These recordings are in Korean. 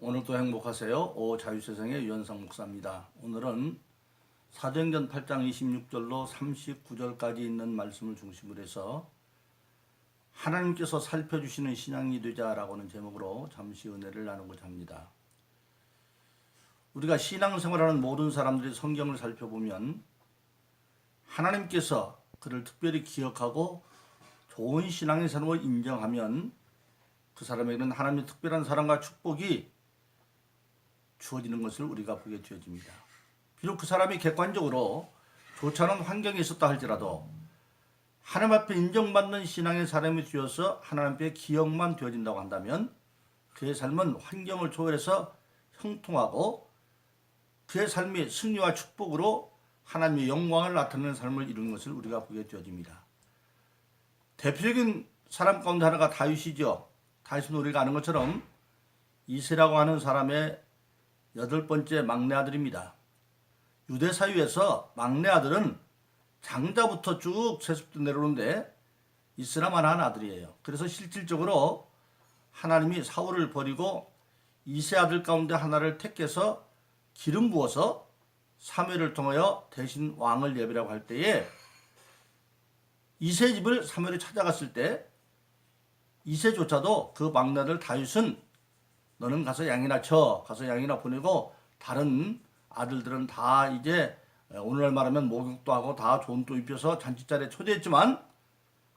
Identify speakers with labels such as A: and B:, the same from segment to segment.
A: 오늘도 행복하세요. 자유세상의 유현상 목사입니다. 오늘은 사도행전 8장 26절로 39절까지 있는 말씀을 중심으로 해서 하나님께서 살펴주시는 신앙이 되자라고 하는 제목으로 잠시 은혜를 나누고자 합니다. 우리가 신앙생활하는 모든 사람들이 성경을 살펴보면 하나님께서 그를 특별히 기억하고 좋은 신앙의 삶을 인정하면 그 사람에게는 하나님의 특별한 사랑과 축복이 주어지는 것을 우리가 보게 되어집니다. 비록 그 사람이 객관적으로 좋지 않은 환경에 있었다 할지라도 하나님 앞에 인정받는 신앙의 사람이 되어서 하나님 앞에 기억만 되어진다고 한다면 그의 삶은 환경을 초월해서 형통하고 그의 삶이 승리와 축복으로 하나님의 영광을 나타내는 삶을 이루는 것을 우리가 보게 되어집니다. 대표적인 사람 가운데 하나가 다윗이죠. 다윗은 우리가 아는 것처럼 이새라고 하는 사람의 8번째 막내 아들입니다. 유대 사회에서 막내 아들은 장자부터 쭉 세습도 내려오는데 이스라만 한 아들이에요. 그래서 실질적으로 하나님이 사울을 버리고 이새 아들 가운데 하나를 택해서 기름 부어서 사무엘을 통하여 대신 왕을 예비라고 할 때에 이새 집을 사무엘이 찾아갔을 때 이새조차도 그 막내 아들 다윗은 너는 가서 양이나 쳐, 가서 양이나 보내고 다른 아들들은 다 이제 오늘날 말하면 목욕도 하고 다 좋은 옷 입혀서 잔치자리에 초대했지만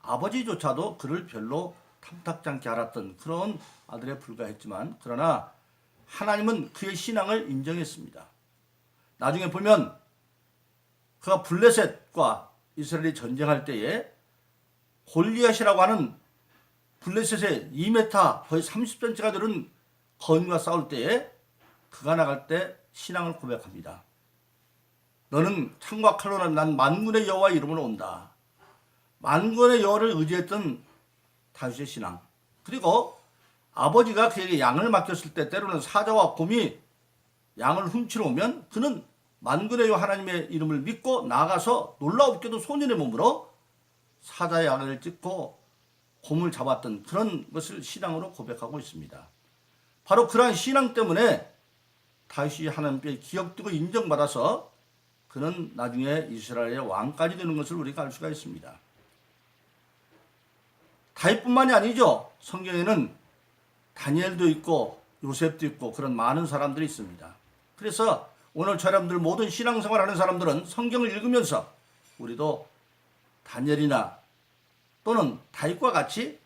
A: 아버지조차도 그를 별로 탐탁지 않게 알았던 그런 아들에 불과했지만 그러나 하나님은 그의 신앙을 인정했습니다. 나중에 보면 그가 블레셋과 이스라엘이 전쟁할 때에 골리앗이라고 하는 블레셋의 2m 거의 30cm가 되는 거인과 싸울 때에 그가 나갈 때 신앙을 고백합니다. 너는 창과 칼로 난 만군의 여호와 이름으로 온다. 만군의 여호와를 의지했던 다윗의 신앙. 그리고 아버지가 그에게 양을 맡겼을 때 때로는 사자와 곰이 양을 훔치러 오면 그는 만군의 여호와 하나님의 이름을 믿고 나가서 놀라웠게도 소년의 몸으로 사자의 양을 찢고 곰을 잡았던 그런 것을 신앙으로 고백하고 있습니다. 바로 그러한 신앙 때문에 다윗이 하나님께 기억되고 인정받아서 그는 나중에 이스라엘의 왕까지 되는 것을 우리가 알 수가 있습니다. 다윗뿐만이 아니죠. 성경에는 다니엘도 있고 요셉도 있고 그런 많은 사람들이 있습니다. 그래서 오늘 저여러분들 모든 신앙생활하는 사람들은 성경을 읽으면서 우리도 다니엘이나 또는 다윗과 같이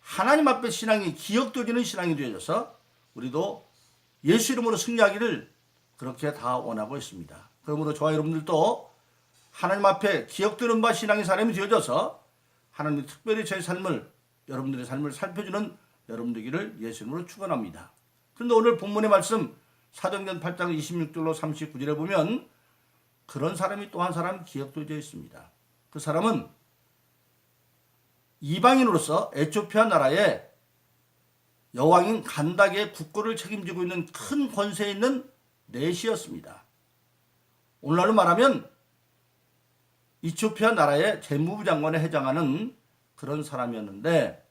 A: 하나님 앞에 신앙이 기억되어지는 신앙이 되어져서 우리도 예수 이름으로 승리하기를 그렇게 다 원하고 있습니다. 그러므로 저와 여러분들도 하나님 앞에 기억되는 바 신앙의 사람이 되어져서 하나님이 특별히 제 삶을 여러분들의 삶을 살펴주는 여러분 되기를 예수 이름으로 축원합니다. 그런데 오늘 본문의 말씀 사도행전 8장 26절로 39절에 보면 그런 사람이 또 한 사람 기억되어져 있습니다. 그 사람은 이방인으로서 에티오피아 나라의 여왕인 간닥의 국고를 책임지고 있는 큰 권세에 있는 내시였습니다. 오늘날로 말하면 이티오피아 나라의 재무부 장관에 해당하는 그런 사람이었는데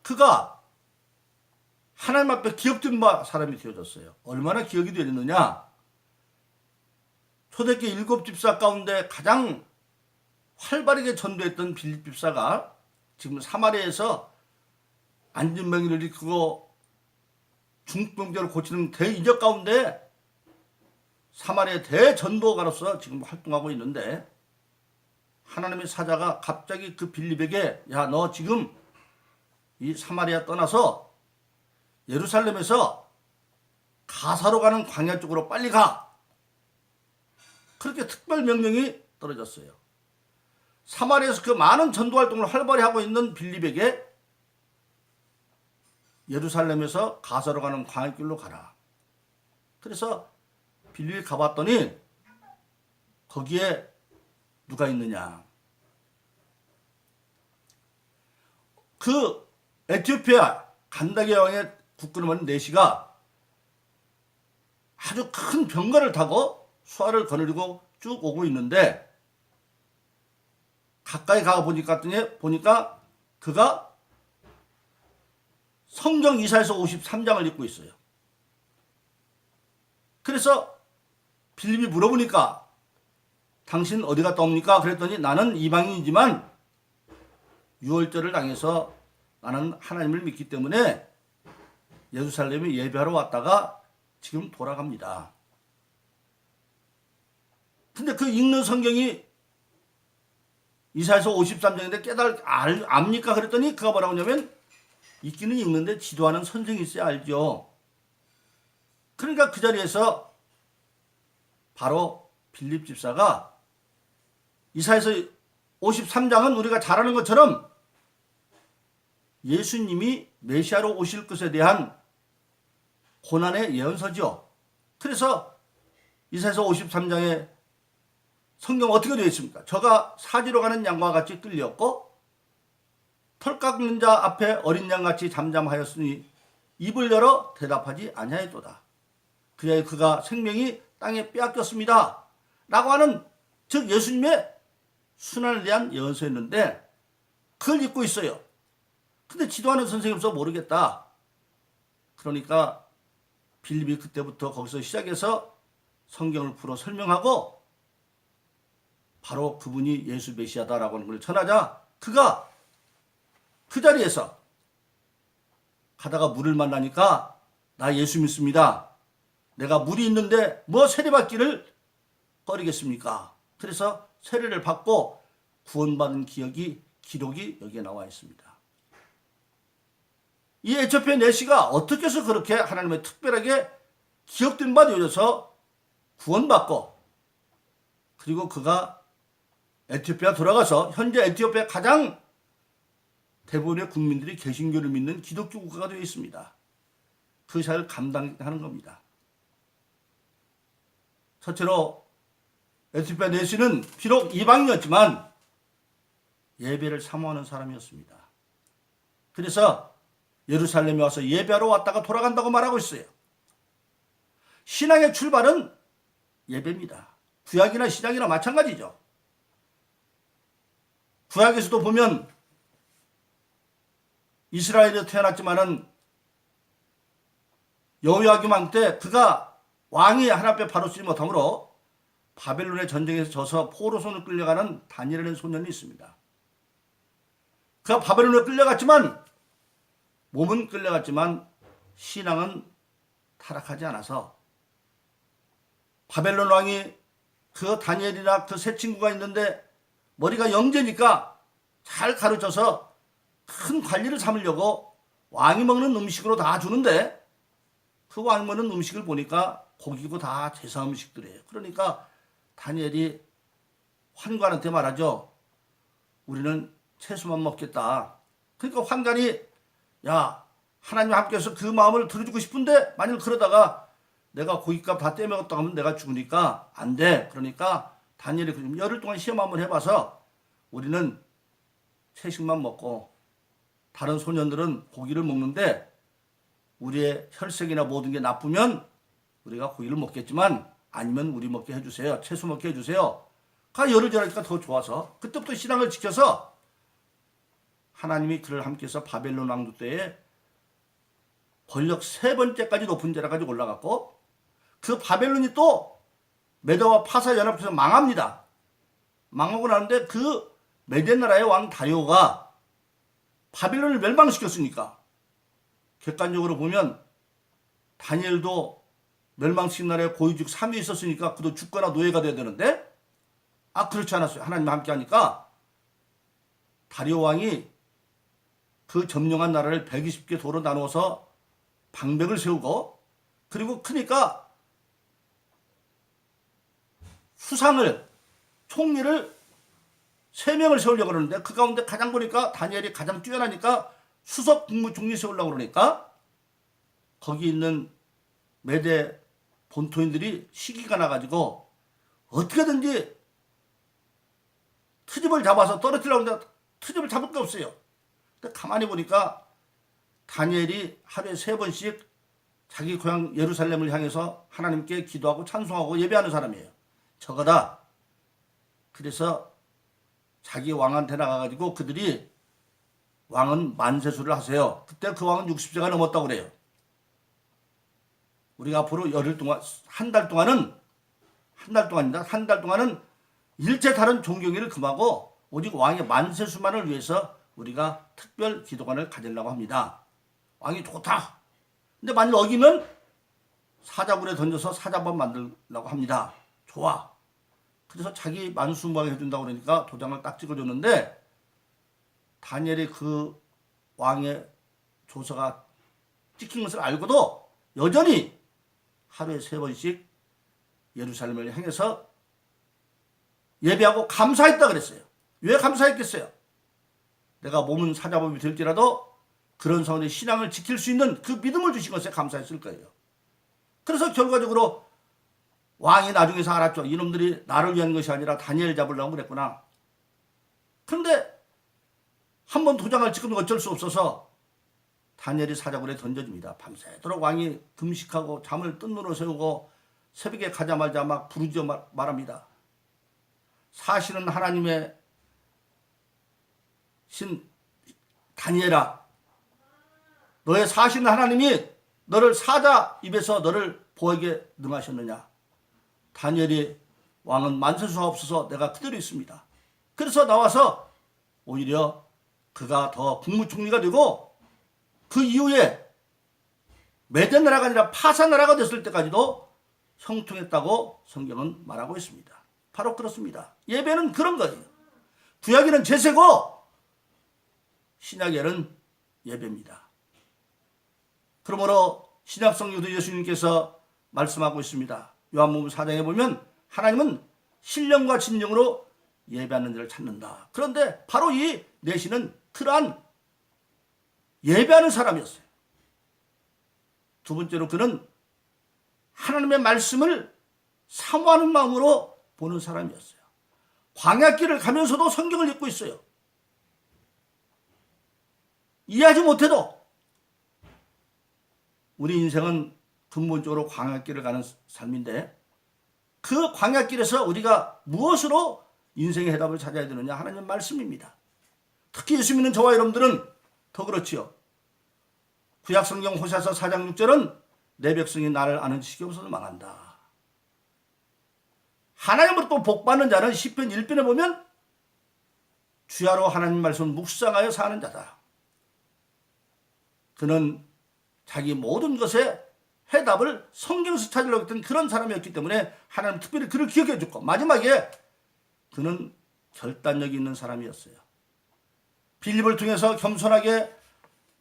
A: 그가 하나님 앞에 기억된 바 사람이 되어졌어요. 얼마나 기억이 되었느냐? 초대교회 7집사 가운데 가장 활발하게 전도했던 빌립 집사가 지금 사마리아에서 안진병을 일으키고 중풍병자를 고치는 대이적 가운데 사마리아 대전도가로서 지금 활동하고 있는데 하나님의 사자가 갑자기 그 빌립에게 야, 너 지금 이 사마리아 떠나서 예루살렘에서 가사로 가는 광야 쪽으로 빨리 가. 그렇게 특별 명령이 떨어졌어요. 사마리아에서 그 많은 전도 활동을 활발히 하고 있는 빌립에게 예루살렘에서 가사로 가는 광야길로 가라. 그래서 빌립이 가봤더니 거기에 누가 있느냐. 그 에티오피아 간닥의 왕의 국군을 내시가 아주 큰 병거를 타고 수하를 거느리고 쭉 오고 있는데 가까이 가 보니까 그가 성경 이사야서 53장을 읽고 있어요. 그래서 빌립이 물어보니까 당신 어디 갔다 옵니까? 그랬더니 나는 이방인이지만 유월절을 당해서 나는 하나님을 믿기 때문에 예루살렘에 예배하러 왔다가 지금 돌아갑니다. 근데 그 읽는 성경이 이사야서 53장인데 압니까? 그랬더니 그가 뭐라고 하냐면 읽기는 읽는데 지도하는 선생이 있어야 알죠. 그러니까 그 자리에서 바로 빌립 집사가 이사야서 53장은 우리가 잘 아는 것처럼 예수님이 메시아로 오실 것에 대한 고난의 예언서죠. 그래서 이사야서 53장에 성경 어떻게 되어 있습니까? 저가 사지로 가는 양과 같이 끌렸고 털 깎는 자 앞에 어린 양같이 잠잠하였으니 입을 열어 대답하지 아니하였도다. 그가 생명이 땅에 빼앗겼습니다. 라고 하는 즉 예수님의 순환에 대한 예언서였는데 그걸 읽고 있어요. 근데 지도하는 선생님 없어 모르겠다. 그러니까 빌립이 그때부터 거기서 시작해서 성경을 풀어 설명하고 바로 그분이 예수 메시아다라고 하는 걸 전하자 그가 그 자리에서 가다가 물을 만나니까 나 예수 믿습니다. 내가 물이 있는데 뭐 세례받기를 꺼리겠습니까? 그래서 세례를 받고 구원받은 기록이 여기에 나와 있습니다. 이 에티오피아 내시가 어떻게 해서 그렇게 하나님의 특별하게 기억된 바 되어져서 구원받고 그리고 그가 에티오피아 돌아가서 현재 에티오피아 가장 대부분의 국민들이 개신교를 믿는 기독교 국가가 되어 있습니다. 그 사를 감당하는 겁니다. 첫째로 에티오피아 내시는 비록 이방인이었지만 예배를 사모하는 사람이었습니다. 그래서 예루살렘에 와서 예배하러 왔다가 돌아간다고 말하고 있어요. 신앙의 출발은 예배입니다. 구약이나 신약이나 마찬가지죠. 구약에서도 보면 이스라엘에 태어났지만은 여호야김 왕 때 그가 왕이 하나님 앞에 바로 쓰지 못함으로 바벨론의 전쟁에서 져서 포로손을 끌려가는 다니엘이라는 소년이 있습니다. 그가 바벨론에 끌려갔지만 몸은 끌려갔지만 신앙은 타락하지 않아서 바벨론 왕이 그 다니엘이나 그 세 친구가 있는데 머리가 영재니까 잘 가르쳐서 큰 관리를 삼으려고 왕이 먹는 음식으로 다 주는데 그 왕이 먹는 음식을 보니까 고기고 다 제사 음식들이에요. 그러니까 다니엘이 환관한테 말하죠. 우리는 채소만 먹겠다. 그러니까 환관이 야 하나님 함께해서 그 마음을 들어주고 싶은데 만일 그러다가 내가 고깃값 다 떼먹었다 하면 내가 죽으니까 안 돼. 그러니까 다니엘이 열흘 동안 시험 한번 해봐서 우리는 채식만 먹고 다른 소년들은 고기를 먹는데 우리의 혈색이나 모든 게 나쁘면 우리가 고기를 먹겠지만 아니면 우리 먹게 해주세요. 채소 먹게 해주세요. 열흘 지나니까 더 좋아서 그때부터 신앙을 지켜서 하나님이 그를 함께해서 바벨론 왕조 때에 권력 세 번째까지 높은 자리까지 올라갔고 그 바벨론이 또 메대와 파사 연합해서 망합니다. 망하고 나는데 그 메대 나라의 왕 다리오가 바벨론을 멸망시켰으니까 객관적으로 보면 다니엘도 멸망시킨 나라의 고위직 3위에 있었으니까 그도 죽거나 노예가 돼야 되는데 그렇지 않았어요. 하나님 함께 하니까 다리오 왕이 그 점령한 나라를 120개 도로 나누어서 방백을 세우고 그리고 크니까 수상을 총리를 3명을 세우려고 그러는데 그 가운데 가장 보니까 다니엘이 가장 뛰어나니까 수석 국무총리 세우려고 그러니까 거기 있는 메대 본토인들이 시기가 나가지고 어떻게든지 트집을 잡아서 떨어뜨리려고 하는데 트집을 잡을 게 없어요. 근데 가만히 보니까 다니엘이 하루에 3번씩 자기 고향 예루살렘을 향해서 하나님께 기도하고 찬송하고 예배하는 사람이에요. 저거다. 그래서 자기 왕한테 나가가지고 그들이 왕은 만세수를 하세요. 그때 그 왕은 60세가 넘었다고 그래요. 우리가 앞으로 열흘 동안, 한 달 동안은 일체 다른 종교행위를 금하고 오직 왕의 만세수만을 위해서 우리가 특별 기도관을 가지려고 합니다. 왕이 좋다. 근데 만일 어기면 사자굴에 던져서 사자범 만들려고 합니다. 좋아. 그래서 자기 만수무하게 해준다고 그러니까 도장을 딱 찍어줬는데 다니엘이 그 왕의 조서가 찍힌 것을 알고도 여전히 하루에 3번씩 예루살렘을 향해서 예배하고 감사했다 그랬어요. 왜 감사했겠어요? 내가 몸은 사자범이 될지라도 그런 사람의 신앙을 지킬 수 있는 그 믿음을 주신 것에 감사했을 거예요. 그래서 결과적으로 왕이 나중에서 알았죠. 이놈들이 나를 위한 것이 아니라 다니엘 잡으려고 그랬구나. 그런데 한번 도장을 찍으면 어쩔 수 없어서 다니엘이 사자굴에 던져집니다. 밤새도록 왕이 금식하고 잠을 뜬 눈으로 세우고 새벽에 가자마자 막 부르짖어 말합니다. 사실은 하나님의 신 다니엘아, 너의 사신 하나님이 너를 사자 입에서 너를 보호하게 능하셨느냐. 다니엘이 왕은 만세수가 없어서 내가 그대로 있습니다. 그래서 나와서 오히려 그가 더 국무총리가 되고 그 이후에 메대 나라가 아니라 파사 나라가 됐을 때까지도 형통했다고 성경은 말하고 있습니다. 바로 그렇습니다. 예배는 그런 거예요. 구약에는 제사고 신약에는 예배입니다. 그러므로 신약 성경도 예수님께서 말씀하고 있습니다. 요한복음 4장에 보면 하나님은 신령과 진정으로 예배하는 자를 찾는다. 그런데 바로 이 내시는 그러한 예배하는 사람이었어요. 두 번째로 그는 하나님의 말씀을 사모하는 마음으로 보는 사람이었어요. 광야길을 가면서도 성경을 읽고 있어요. 이해하지 못해도 우리 인생은 근본적으로 광야길을 가는 삶인데 그 광야길에서 우리가 무엇으로 인생의 해답을 찾아야 되느냐? 하나님 말씀입니다. 특히 예수 믿는 저와 여러분들은 더 그렇지요. 구약성경 호세아서 4장 6절은 내 백성이 나를 아는 지식이 없어서 망한다. 하나님으로부터 복받는 자는 시편 1편에 보면 주야로 하나님 말씀을 묵상하여 사는 자다. 그는 자기 모든 것에 해답을 성경에서 찾으려고 했던 그런 사람이었기 때문에 하나님 특별히 그를 기억해 줬고 마지막에 그는 결단력이 있는 사람이었어요. 빌립을 통해서 겸손하게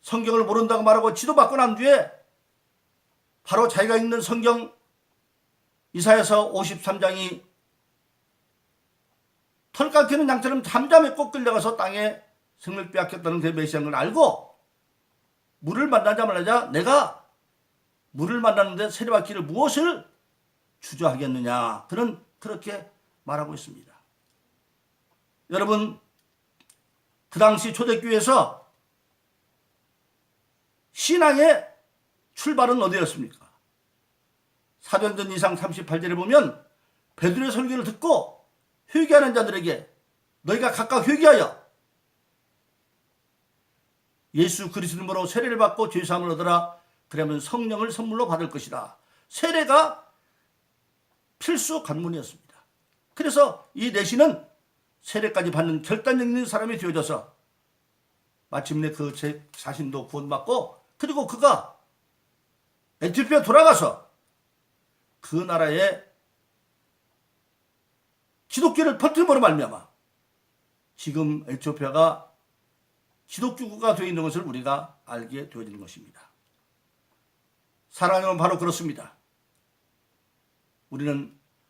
A: 성경을 모른다고 말하고 지도받고 난 뒤에 바로 자기가 읽는 성경 이사야서 53장이 털 깎이는 양처럼 잠잠에 꼭 끌려가서 땅에 생명을 빼앗겼다는 그 메시아인 걸 알고 물을 만나자마자 내가 물을 만나는데 세례받기를 무엇을 주저하겠느냐. 그는 그렇게 말하고 있습니다. 여러분, 그 당시 초대교회에서 신앙의 출발은 어디였습니까? 사도행전 2장 38절에 보면 베드로의 설교를 듣고 회개하는 자들에게 너희가 각각 회개하여 예수 그리스도 이름으로 세례를 받고 죄사함을 얻으라. 그러면 성령을 선물로 받을 것이다. 세례가 필수 관문이었습니다. 그래서 이 내시는 세례까지 받는 결단력 있는 사람이 되어져서 마침내 그 자신도 구원받고 그리고 그가 에티오피아 돌아가서 그 나라에 기독교를 퍼뜨림으로 말미암아 지금 에티오피아가 기독교국가 되어 있는 것을 우리가 알게 되어지는 것입니다. 사랑하는 바로 그렇습니다.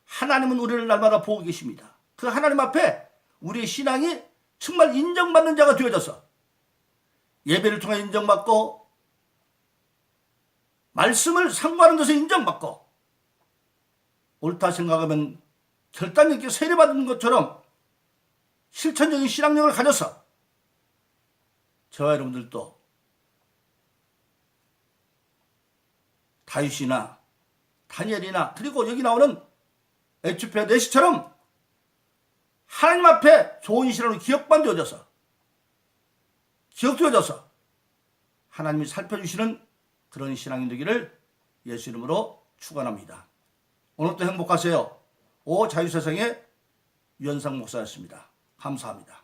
A: 하나님은 우리를 날마다 보고 계십니다. 그 하나님 앞에 우리의 신앙이 정말 인정받는 자가 되어져서 예배를 통해 인정받고 말씀을 상고하는 것에 인정받고 옳다 생각하면 결단 있게 세례받은 것처럼 실천적인 신앙력을 가져서 저와 여러분들도 다윗이나 다니엘이나 그리고 여기 나오는 에티오피아 내시처럼 하나님 앞에 좋은 신앙으로 기억받아져서 기억되어져서 하나님이 살펴주시는 그런 신앙이 되기를 예수 이름으로 축원합니다. 오늘도 행복하세요. 오 자유세상의 유현상 목사였습니다. 감사합니다.